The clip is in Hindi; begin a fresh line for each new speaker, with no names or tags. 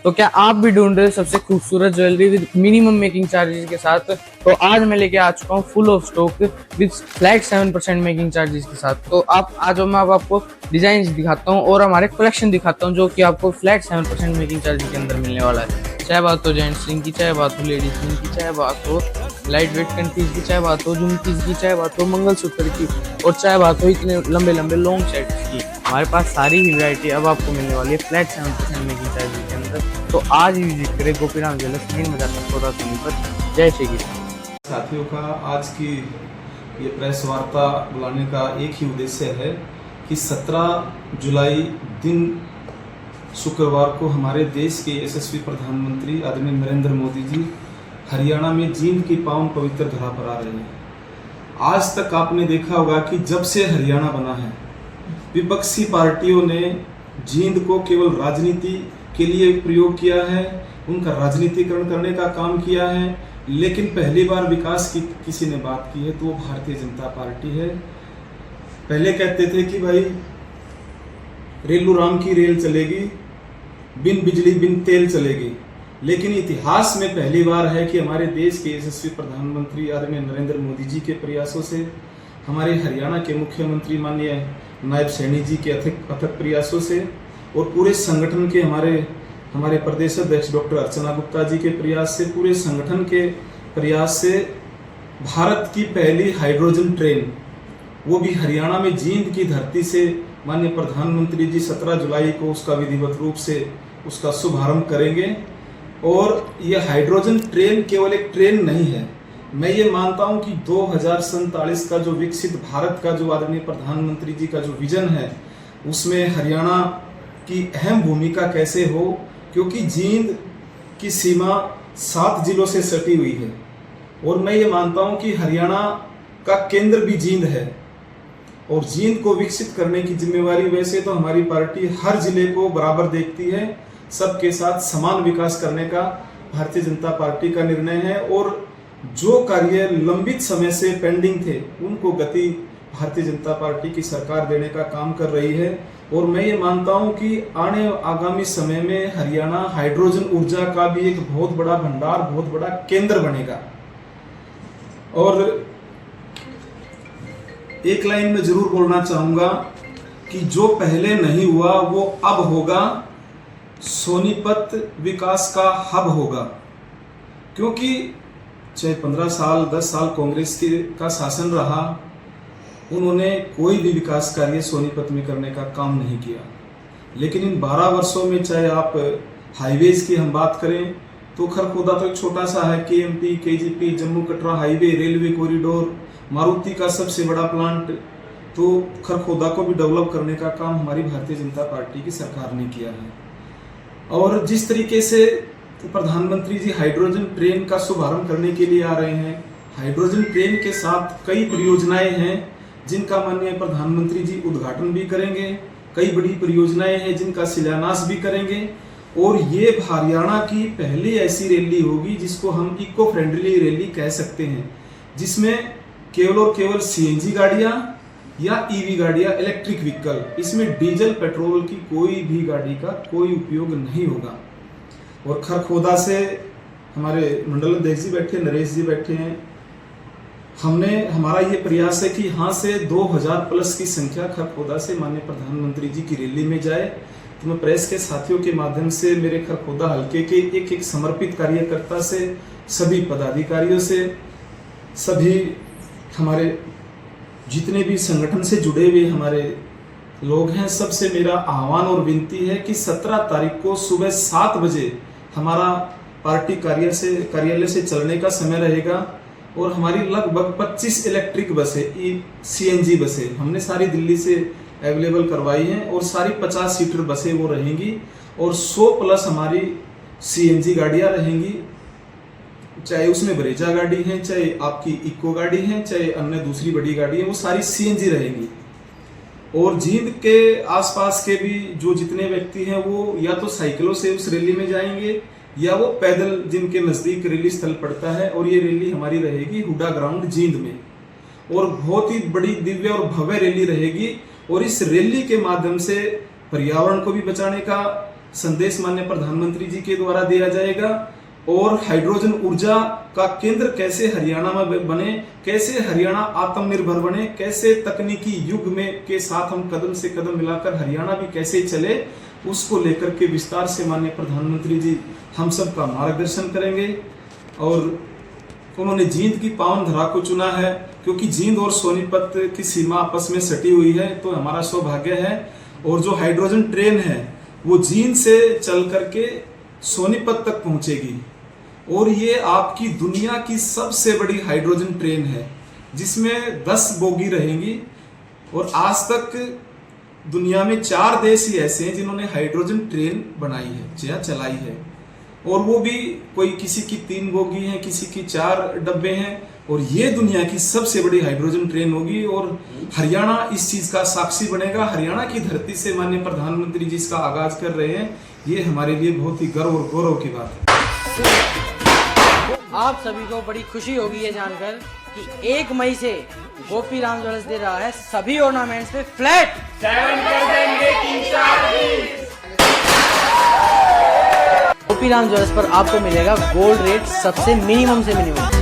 तो क्या आप भी ढूंढ रहे हो सबसे खूबसूरत jewellery with minimum making charges के साथ? तो आज मैं लेके आ चुका हूँ full of stock with flat 7% making charges के साथ। तो आप आज मैं आपको डिजाइन दिखाता हूँ और हमारे कलेक्शन दिखाता हूँ जो कि आपको फ्लैट 7% मेकिंग चार्जेस के अंदर मिलने वाला है। चाहे बात हो जेंट्स रिंग की, चाहे बात हो लेडीज रिंग की, चाहे बात हो लाइट वेट कंट्रीज की, चाहे बात हो झुमकीज की, चाहे बात हो मंगलसूत्र की, और चाहे बात हो इतने लंबे लंबे लॉन्ग सेट्स की। हमारे पास सारी ही वैरायटी अब आपको मिलने वाली है फ्लैट 7% मेकिंग चार्जेस के अंदर। तो आज ही विजिट करें गोपीराम ज्वेलर्स, मेन बाजार में 14 सोनीपत। जय श्री कृष्ण।
साथियों का आज की ये प्रेस वार्ता बुलाने का एक ही उद्देश्य है कि 17 जुलाई दिन शुक्रवार को हमारे देश के यशस्वी प्रधानमंत्री आदरणीय नरेंद्र मोदी जी हरियाणा में जींद की पावन पवित्र धरा पर आ रहे हैं। आज तक आपने देखा होगा कि जब से हरियाणा बना है विपक्षी पार्टियों ने जींद को केवल राजनीति के लिए प्रयोग किया है, उनका राजनीतिकरण करने का काम किया है। लेकिन पहली बार विकास की किसी ने बात की है तो वो भारतीय जनता पार्टी है। पहले कहते थे कि भाई रेलू राम की रेल चलेगी, बिन बिजली बिन तेल चलेगी, लेकिन इतिहास में पहली बार है कि हमारे देश के यशस्वी प्रधानमंत्री आदरणीय नरेंद्र मोदी जी के प्रयासों से, हमारे हरियाणा के मुख्यमंत्री माननीय नायब सैनी जी के अथक प्रयासों से और पूरे संगठन के हमारे प्रदेश अध्यक्ष डॉक्टर अर्चना गुप्ता जी के प्रयास से, पूरे संगठन के प्रयास से भारत की पहली हाइड्रोजन ट्रेन, वो भी हरियाणा में जींद की धरती से माननीय प्रधानमंत्री जी 17 जुलाई को उसका विधिवत रूप से उसका शुभारंभ करेंगे। और यह हाइड्रोजन ट्रेन केवल एक ट्रेन नहीं है, मैं ये मानता हूं कि 2047 का जो विकसित भारत का जो आदरणीय प्रधानमंत्री जी का जो विजन है उसमें हरियाणा की अहम भूमिका कैसे हो, क्योंकि जींद की सीमा 7 जिलों से सटी हुई है और मैं ये मानता हूं कि हरियाणा का केंद्र भी जींद है और जींद को विकसित करने की जिम्मेवारी वैसे तो हमारी पार्टी हर जिले को बराबर देखती है, सबके साथ समान विकास करने का भारतीय जनता पार्टी का निर्णय है और जो कार्य लंबित समय से पेंडिंग थे उनको गति भारतीय जनता पार्टी की सरकार देने का काम कर रही है। और मैं ये मानता हूं कि आगामी समय में हरियाणा हाइड्रोजन ऊर्जा का भी एक बहुत बड़ा भंडार, बहुत बड़ा केंद्र बनेगा। और एक लाइन में जरूर बोलना चाहूंगा कि जो पहले नहीं हुआ वो अब होगा, सोनीपत विकास का हब होगा। क्योंकि चाहे 15 साल 10 साल कांग्रेस का शासन रहा, उन्होंने कोई भी विकास कार्य सोनीपत में करने का काम नहीं किया। लेकिन इन 12 वर्षों में चाहे आप हाईवेज की हम बात करें तो खरखोदा तो एक छोटा सा है, KMP, KGP, Jammu Katra highway, railway corridor, Maruti का सबसे बड़ा प्लांट, तो खरखोदा को भी डेवलप करने का काम हमारी भारतीय जनता पार्टी की सरकार ने किया है। और जिस तरीके से प्रधानमंत्री जी हाइड्रोजन ट्रेन का शुभारंभ करने के लिए आ रहे हैं, हाइड्रोजन ट्रेन के साथ कई परियोजनाएं हैं जिनका माननीय प्रधानमंत्री जी उद्घाटन भी करेंगे, कई बड़ी परियोजनाएं हैं जिनका शिलान्यास भी करेंगे। और ये हरियाणा की पहली ऐसी रैली होगी जिसको हम इको फ्रेंडली रैली कह सकते हैं, जिसमें केवल और केवल सीएनजी गाड़ियां या ईवी गाड़ियां, इलेक्ट्रिक व्हीकल, इसमें डीजल पेट्रोल की कोई भी गाड़ी का कोई उपयोग नहीं होगा। और खरखोदा से हमारे मंडल अध्यक्ष जी बैठे, नरेश जी बैठे हैं, हमारा ये प्रयास है कि यहाँ से 2000 प्लस की संख्या खरखोदा से माननीय प्रधानमंत्री जी की रैली में जाए। तो मैं प्रेस के साथियों के माध्यम से मेरे खरखोदा हल्के के एक एक समर्पित कार्यकर्ता से, सभी पदाधिकारियों से, सभी हमारे जितने भी संगठन से जुड़े हुए हमारे लोग हैं, सबसे मेरा आह्वान और विनती है कि 17 तारीख को सुबह 7 बजे हमारा पार्टी कार्यालय से चलने का समय रहेगा और हमारी लगभग 25 इलेक्ट्रिक बसें, सीएनजी बसें हमने सारी दिल्ली से अवेलेबल करवाई हैं और सारी 50 सीटर बसें वो रहेंगी और 100 प्लस हमारी सीएनजी गाड़ियां रहेंगी, चाहे उसमें ब्रेजा गाड़ी है, चाहे आपकी इको गाड़ी है, चाहे अन्य दूसरी बड़ी गाड़ी है, वो सारी सीएनजी रहेंगी। और जींद के आसपास के भी जो जितने व्यक्ति हैं वो या तो साइकिलों से उस रैली में जाएंगे या वो पैदल, जिनके नजदीक रैली स्थल पड़ता है। और ये रैली हमारी रहेगी हुडा ग्राउंड जींद में और बहुत ही बड़ी दिव्य और भव्य रैली रहेगी। और इस रैली के माध्यम से पर्यावरण को भी बचाने का संदेश माननीय प्रधानमंत्री जी के द्वारा दिया जाएगा। और हाइड्रोजन ऊर्जा का केंद्र कैसे हरियाणा में बने, कैसे हरियाणा आत्मनिर्भर बने, कैसे तकनीकी युग में के साथ हम कदम से कदम मिलाकर हरियाणा भी कैसे चले, उसको लेकर के विस्तार से माननीय प्रधानमंत्री जी हम सब का मार्गदर्शन करेंगे। और उन्होंने जींद की पावन धरा को चुना है, क्योंकि जींद और सोनीपत की सीमा आपस में सटी हुई है, तो हमारा सौभाग्य है। और जो हाइड्रोजन ट्रेन है वो जींद से चल करके सोनीपत तक पहुंचेगी, और ये आपकी दुनिया की सबसे बड़ी हाइड्रोजन ट्रेन है, जिसमें 10 बोगी रहेंगी। और आज तक दुनिया में 4 देश ही ऐसे हैं जिन्होंने हाइड्रोजन ट्रेन बनाई है या चलाई है, और वो भी कोई किसी की 3 बोगी हैं, किसी की 4 डब्बे हैं, और ये दुनिया की सबसे बड़ी हाइड्रोजन ट्रेन होगी। और हरियाणा इस चीज का साक्षी बनेगा। हरियाणा की धरती से माननीय प्रधानमंत्री जी इसका आगाज कर रहे हैं, ये हमारे लिए बहुत ही गर्व और गौरव की बात है।
आप सभी को बड़ी खुशी होगी ये जानकर कि 1 मई से गोपी राम ज्वेलर्स दे रहा है सभी ऑर्नामेंट्स पे फ्लैट 7% मेकिंग चार्जेस। गोपी राम ज्वेलर्स पर आपको मिलेगा गोल्ड रेट सबसे मिनिमम से मिनिमम।